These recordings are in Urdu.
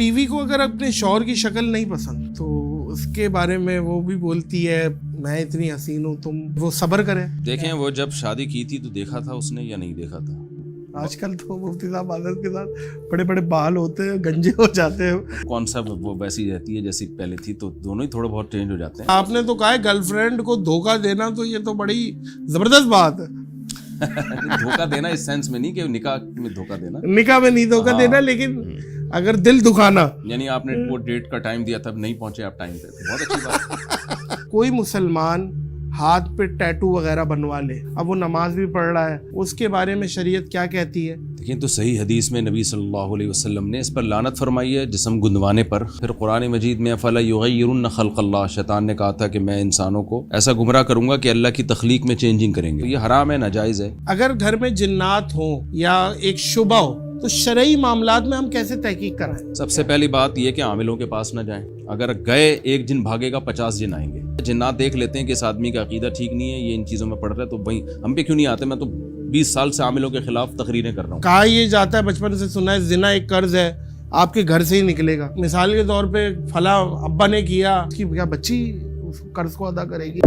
بیوی کو اگر اپنے شوہر کی شکل نہیں پسند تو اس کے بارے میں وہ بھی بولتی ہے میں اتنی حسین ہوں تم وہ صبر کرے. دیکھیں وہ جب شادی کی تھی تو دیکھا تھا اس نے یا نہیں دیکھا تھا؟ آج کل تو مفتی صاحب عادت کے ساتھ بڑے بڑے بال ہوتے ہیں, گنجے ہو جاتے ہیں. کون سا وہ ویسی رہتی ہے جیسی پہلے تھی, تو دونوں ہی تھوڑے بہت چینج ہو جاتے ہیں. آپ نے تو کہا ہے گرل فرینڈ کو دھوکہ دینا, تو یہ تو بڑی زبردست بات ہے. دھوکہ دینا اس سینس میں نہیں کہ نکاح میں دھوکہ دینا, نکاح میں نہیں دھوکہ دینا, لیکن اگر دل دکھانا, یعنی آپ نے وہ ڈیٹ کا ٹائم دیا تھا نہیں پہنچے آپ ٹائم پہ, بہت اچھی بات. کوئی مسلمان ہاتھ پہ ٹیٹو وغیرہ بنوا لے, اب وہ نماز بھی پڑھ رہا ہے, اس کے بارے میں شریعت کیا کہتی ہے؟ لیکن تو صحیح حدیث میں نبی صلی اللہ علیہ وسلم نے اس پر لعنت فرمائی ہے, جسم گندوانے پر. پھر قرآن مجید میں فَلَا يُغَيِّرُنَّ خَلْقَ اللَّهِ, شیطان نے کہا تھا کہ میں انسانوں کو ایسا گمراہ کروں گا کہ اللہ کی تخلیق میں چینجنگ کریں گے. یہ حرام ہے, ناجائز ہے. اگر گھر میں جنات ہوں یا ایک شبہ ہو تو شرعی معاملات میں ہم کیسے تحقیق کرائیں؟ سب سے پہلی بات یہ کہ عاملوں کے پاس نہ جائیں. اگر گئے ایک جن بھاگے گا 50 جن آئیں گے. جنات دیکھ لیتے ہیں کہ اس آدمی کا عقیدہ ٹھیک نہیں ہے, یہ ان چیزوں میں پڑ رہا ہے, تو بھائی ہم پہ کیوں نہیں آتے. میں تو 20 سال سے عاملوں کے خلاف تقریریں کر رہا ہوں. کہا یہ جاتا ہے, بچپن سے سنا ہے, زنا ایک قرض ہے, آپ کے گھر سے ہی نکلے گا. مثال کے طور پہ فلاں ابا نے کیا, اس کی کیا بچی اس قرض کو ادا کرے گی؟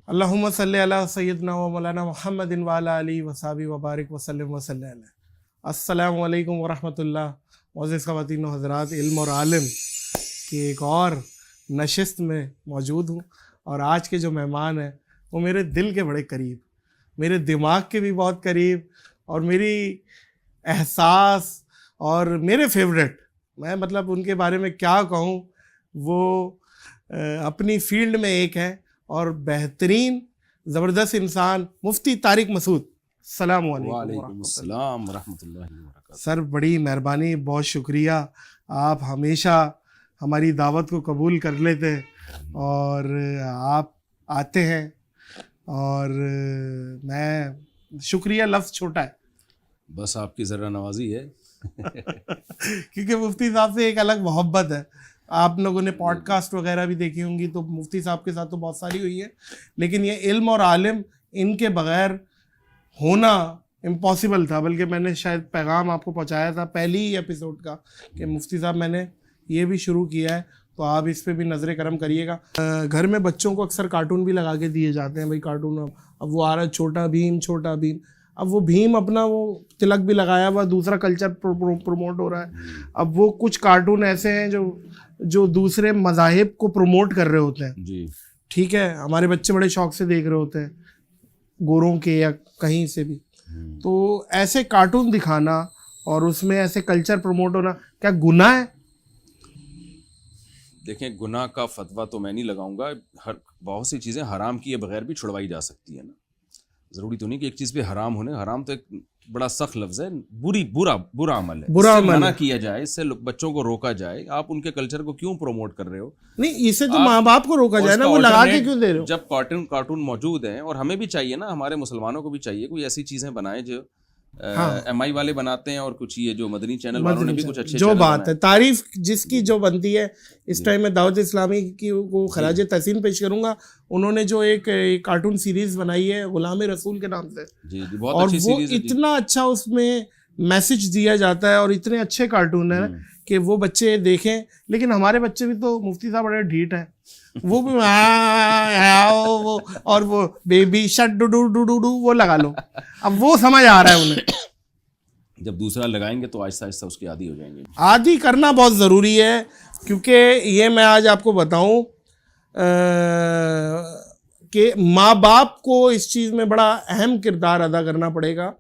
اللہم صلی علی سیدنا و مولانا محمد وعلی آلہ وصحبہ وبارک وسلم وصلی علیہ. السلام علیکم ورحمۃ اللہ. معزز خواتین و حضرات, علم اور عالم کی ایک اور نشست میں موجود ہوں, اور آج کے جو مہمان ہیں وہ میرے دل کے بڑے قریب, میرے دماغ کے بھی بہت قریب, اور میری احساس اور میرے فیوریٹ. میں مطلب ان کے بارے میں کیا کہوں, وہ اپنی فیلڈ میں ایک ہے اور بہترین زبردست انسان, مفتی طارق مسعود. السلام علیکم. وعلیکم السلام ورحمۃ اللہ وبرکاتہ. سر بڑی مہربانی, بہت شکریہ. آپ ہمیشہ ہماری دعوت کو قبول کر لیتے اور آپ آتے ہیں, اور میں شکریہ لفظ چھوٹا ہے, بس آپ کی ذرا نوازی ہے. کیونکہ مفتی صاحب سے ایک الگ محبت ہے. آپ لوگوں نے پوڈ کاسٹ وغیرہ بھی دیکھی ہوں گی, تو مفتی صاحب کے ساتھ تو بہت ساری ہوئی ہے, لیکن یہ علم اور عالم ان کے بغیر ہونا امپاسبل تھا. بلکہ میں نے شاید پیغام آپ کو پہنچایا تھا پہلی ہی ایپیسوڈ کا کہ مفتی صاحب میں نے یہ بھی شروع کیا ہے, تو آپ اس پہ بھی نظر کرم کریے گا. گھر میں بچوں کو اکثر کارٹون بھی لگا کے دیے جاتے ہیں, بھائی کارٹون اب وہ آ رہا ہے, چھوٹا بھیم, چھوٹا بھیم. اب وہ بھیم اپنا وہ تلک بھی لگایا ہوا, دوسرا کلچر پروموٹ ہو رہا ہے. اب وہ کچھ کارٹون ایسے ہیں جو دوسرے مذاہب کو پروموٹ کر رہے ہوتے ہیں. جی ٹھیک ہے, ہمارے بچے بڑے شوق سے دیکھ رہے ہوتے ہیں, گوروں کے یا کہیں سے بھی. تو ایسے کارٹون دکھانا اور اس میں ایسے کلچر پروموٹ ہونا کیا گناہ ہے؟ دیکھیں, گناہ کا فتویٰ تو میں نہیں لگاؤں گا. بہت سی چیزیں حرام کیے بغیر بھی چھڑوائی جا سکتی ہیں نا. ضروری تو نہیں کہ ایک چیز پہ حرام ہونے. حرام تو ایک بڑا سخت لفظ ہے, برا عمل ہے. برا اس سے عمل منع کیا جائے, اس سے بچوں کو روکا جائے. آپ ان کے کلچر کو کیوں پروموٹ کر رہے ہو؟ نہیں, اسے تو ماں باپ کو روکا جائے نا, وہ لگا کے کیوں دے رہے ہو؟ جب کارٹون موجود ہیں, اور ہمیں بھی چاہیے نا, ہمارے مسلمانوں کو بھی چاہیے کوئی ایسی چیزیں بنائیں جو ایم آئی والے بناتے ہیں, اور کچھ یہ جو مدنی چینل والوں نے بھی کچھ اچھے جو بات ہے, تعریف جس کی جو بنتی ہے. اس ٹائم میں دعوت اسلامی کی کو خراج تحسین پیش کروں گا. انہوں نے جو ایک کارٹون سیریز بنائی ہے غلام رسول کے نام سے, اور وہ اتنا اچھا اس میں میسج دیا جاتا ہے, اور اتنے اچھے کارٹون ہیں کہ وہ بچے دیکھیں. لیکن ہمارے بچے بھی تو مفتی صاحب بڑے ڈھیٹ ہیں, وہ بھی اور وہ بیبی شٹ ڈو وہ لگا لو. اب وہ سمجھ آ رہا ہے انہیں. جب دوسرا لگائیں گے تو آہستہ آہستہ اس کے عادی ہو جائیں گے. عادی کرنا بہت ضروری ہے, کیونکہ یہ میں آج آپ کو بتاؤں کہ ماں باپ کو اس چیز میں بڑا اہم کردار ادا کرنا پڑے گا,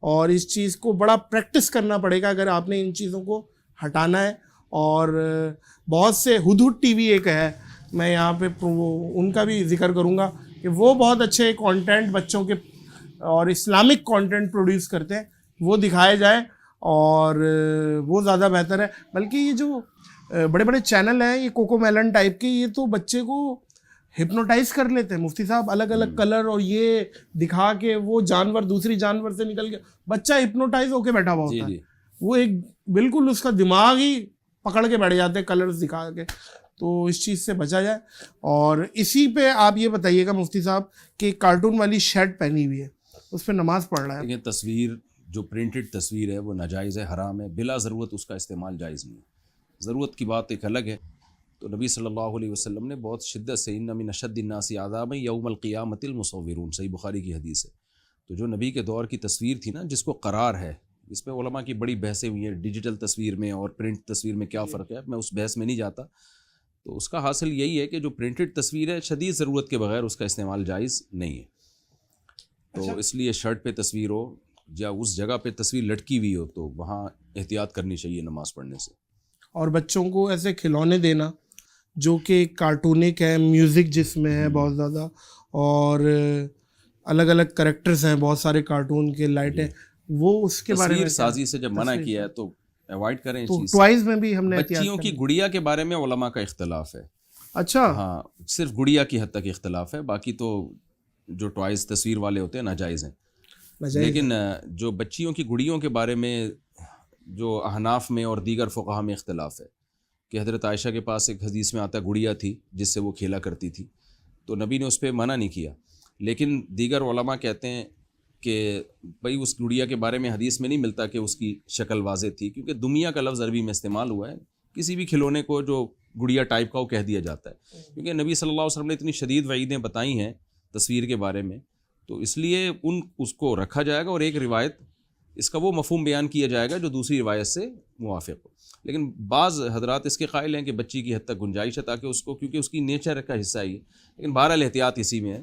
اور اس چیز کو بڑا پریکٹس کرنا پڑے گا اگر آپ نے ان چیزوں کو ہٹانا ہے. اور بہت سے ہدہد ٹی وی ایک ہے, میں یہاں پہ ان کا بھی ذکر کروں گا کہ وہ بہت اچھے کانٹینٹ بچوں کے اور اسلامک کانٹینٹ پروڈیوس کرتے ہیں, وہ دکھائے جائیں, اور وہ زیادہ بہتر ہے. بلکہ یہ جو بڑے بڑے چینل ہیں, یہ کوکو میلن ٹائپ کے, یہ تو بچے کو ہپنوٹائز کر لیتے ہیں مفتی صاحب. الگ الگ کلر اور یہ دکھا کے وہ جانور دوسری جانور سے نکل کے بچہ ہپنوٹائز ہو کے بیٹھا ہوا ہوتا ہے. وہ ایک بالکل اس کا دماغ ہی پکڑ کے بیٹھ جاتے ہیں کلرز دکھا کے. تو اس چیز سے بچا جائے. اور اسی پہ آپ یہ بتائیے گا مفتی صاحب کہ کارٹون والی شرٹ پہنی ہوئی ہے, اس پہ نماز پڑھ رہا ہے. دیکھیں تصویر جو پرنٹڈ تصویر ہے وہ ناجائز ہے، حرام ہے، بلا ضرورت اس کا استعمال جائز نہیں ہے. ضرورت کی بات ایک الگ ہے. تو نبی صلی اللہ علیہ وسلم نے بہت شدت سے ان من اشد الناس عذابا یوم القیامۃ المصورون، صحیح بخاری کی حدیث ہے. تو جو نبی کے دور کی تصویر تھی نا، جس کو قرار ہے، اس پہ علماء کی بڑی بحثیں ہوئی ہیں، ڈیجیٹل تصویر میں اور پرنٹ تصویر میں کیا فرق ہے، میں اس بحث میں نہیں جاتا. تو اس کا حاصل یہی ہے کہ جو پرنٹڈ تصویر ہے شدید ضرورت کے بغیر اس کا استعمال جائز نہیں ہے. تو اس لیے شرٹ پہ تصویر ہو یا اس جگہ پہ تصویر لٹکی ہوئی ہو تو وہاں احتیاط کرنی چاہیے نماز پڑھنے سے. اور بچوں کو ایسے کھلونے دینا جو کہ کارٹونک ہے، میوزک جس میں ہے بہت زیادہ، اور الگ الگ کریکٹرز ہیں بہت سارے کارٹون کے، لائٹیں، وہ اس کے بارے میں تصویر سازی سے جب منع کیا ہے تو اوائڈ کریں. تو ٹوائز میں بھی ہم نے بچیوں کی گڑیا کے بارے میں علماء کا اختلاف ہے. اچھا، ہاں، صرف گڑیا کی حد تک اختلاف ہے، باقی تو جو ٹوائز تصویر والے ہوتے ہیں ناجائز ہیں. لیکن جو بچیوں کی گڑیوں کے بارے میں جو احناف میں اور دیگر فقہا میں اختلاف ہے کہ حضرت عائشہ کے پاس ایک حدیث میں آتا گڑیا تھی جس سے وہ کھیلا کرتی تھی، تو نبی نے اس پہ منع نہیں کیا. لیکن دیگر علماء کہتے ہیں کہ بھئی اس گڑیا کے بارے میں حدیث میں نہیں ملتا کہ اس کی شکل واضح تھی، کیونکہ دمیا کا لفظ عربی میں استعمال ہوا ہے. کسی بھی کھلونے کو جو گڑیا ٹائپ کا وہ کہہ دیا جاتا ہے، کیونکہ نبی صلی اللہ علیہ وسلم نے اتنی شدید وعیدیں بتائی ہیں تصویر کے بارے میں، تو اس لیے اس کو رکھا جائے گا اور ایک روایت اس کا وہ مفہوم بیان کیا جائے گا جو دوسری روایت سے موافق ہو. لیکن بعض حضرات اس کے قائل ہیں کہ بچی کی حد تک گنجائش ہے تاکہ اس کو، کیونکہ اس کی نیچر کا حصہ ہی ہے. لیکن بہرحال احتیاط اسی میں ہے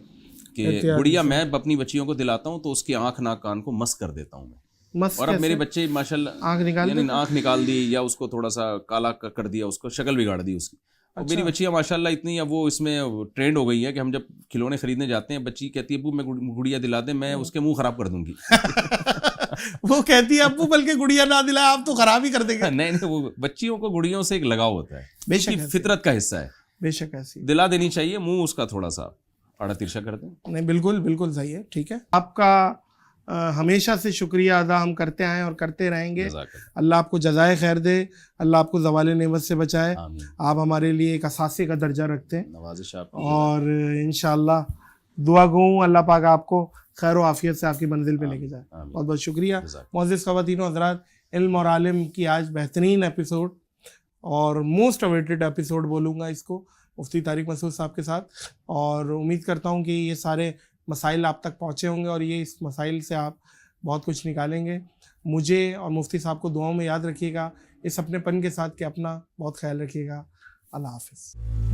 کہ گڑیا میں اپنی بچیوں کو دلاتا ہوں تو اس کی آنکھ ناک کان کو مس کر دیتا ہوں میں. اور اب میرے بچے ماشاءاللہ یعنی آنکھ نکال دی یا اس کو تھوڑا سا کالا کر دیا، اس کو شکل بگاڑ دی اس کی. اور میری بچیاں ماشاءاللہ اتنی اب وہ اس میں ٹرینڈ ہو گئی ہے کہ ہم جب کھلونے خریدنے جاتے ہیں بچی کہتی ہے ابو میں گڑیا دلا دیں، میں اس کے منہ خراب کر دوں گی. وہ کہتی ہے ابو بلکہ گڑیا نہ دلائے آپ تو خراب ہی کر دیں گے. نہیں، وہ بچیوں کو گڑیوں سے ایک لگاؤ ہوتا ہے، بے شک فطرت کا حصہ ہے، بے شک ایسی دلا دینی چاہیے، منہ اس کا تھوڑا سا آڑا ترشا کر دیں. نہیں، بالکل بالکل صحیح ہے. ٹھیک ہے، آپ کا ہمیشہ سے شکریہ ادا ہم کرتے آئے اور کرتے رہیں گے. اللہ آپ کو جزائے خیر دے، اللہ آپ کو زوال نعمت سے بچائے. آپ ہمارے لیے ایک اساسی کا درجہ رکھتے ہیں، اور انشاءاللہ دعا گوں اللہ پاک آپ کو خیر و عافیت سے آپ کی منزل پہ لے کے جائے. بہت بہت شکریہ. معزز خواتین و حضرات، علم اور عالم کی آج بہترین ایپیسوڈ اور موسٹ اویٹڈ ایپیسوڈ بولوں گا اس کو، مفتی طارق مسعود صاحب کے ساتھ، اور امید کرتا ہوں کہ یہ سارے مسائل آپ تک پہنچے ہوں گے اور یہ اس مسائل سے آپ بہت کچھ نکالیں گے. مجھے اور مفتی صاحب کو دعاؤں میں یاد رکھیے گا، اس اپنے پن کے ساتھ کہ اپنا بہت خیال رکھیے گا. اللہ حافظ.